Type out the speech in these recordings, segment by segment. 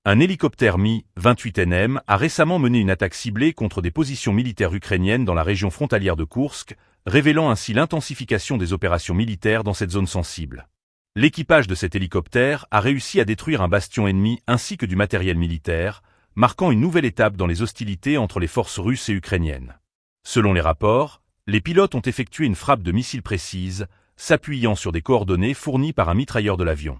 Un hélicoptère Mi-28NM a récemment mené une attaque ciblée contre des positions militaires ukrainiennes dans la région frontalière de Koursk, révélant ainsi l'intensification des opérations militaires dans cette zone sensible. L'équipage de cet hélicoptère a réussi à détruire un bastion ennemi ainsi que du matériel militaire, marquant une nouvelle étape dans les hostilités entre les forces russes et ukrainiennes. Selon les rapports, les pilotes ont effectué une frappe de missiles précise, s'appuyant sur des coordonnées fournies par un mitrailleur de l'avion.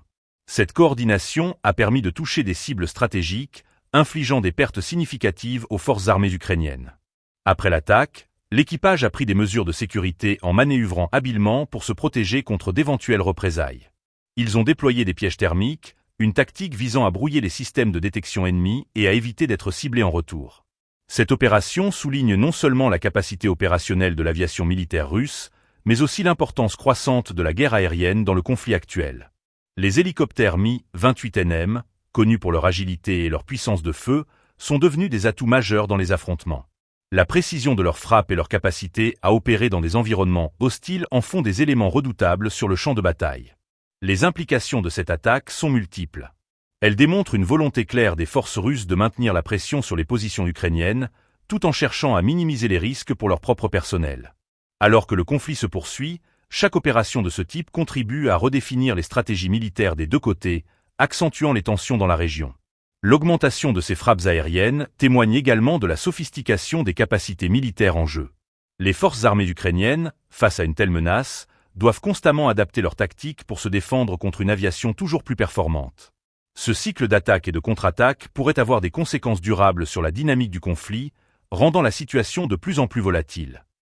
Cette coordination a permis de toucher des cibles stratégiques, infligeant des pertes significatives aux forces armées ukrainiennes. Après l'attaque, l'équipage a pris des mesures de sécurité en manœuvrant habilement pour se protéger contre d'éventuelles représailles. Ils ont déployé des pièges thermiques, une tactique visant à brouiller les systèmes de détection ennemis et à éviter d'être ciblés en retour. Cette opération souligne non seulement la capacité opérationnelle de l'aviation militaire russe, mais aussi l'importance croissante de la guerre aérienne dans le conflit actuel. Les hélicoptères Mi-28NM, connus pour leur agilité et leur puissance de feu, sont devenus des atouts majeurs dans les affrontements. La précision de leurs frappes et leur capacité à opérer dans des environnements hostiles en font des éléments redoutables sur le champ de bataille. Les implications de cette attaque sont multiples. Elle démontre une volonté claire des forces russes de maintenir la pression sur les positions ukrainiennes, tout en cherchant à minimiser les risques pour leur propre personnel. Alors que le conflit se poursuit, chaque opération de ce type contribue à redéfinir les stratégies militaires des deux côtés, accentuant les tensions dans la région. L'augmentation de ces frappes aériennes témoigne également de la sophistication des capacités militaires en jeu. Les forces armées ukrainiennes, face à une telle menace, doivent constamment adapter leurs tactiques pour se défendre contre une aviation toujours plus performante. Ce cycle d'attaque et de contre-attaque pourrait avoir des conséquences durables sur la dynamique du conflit, rendant la situation de plus en plus volatile.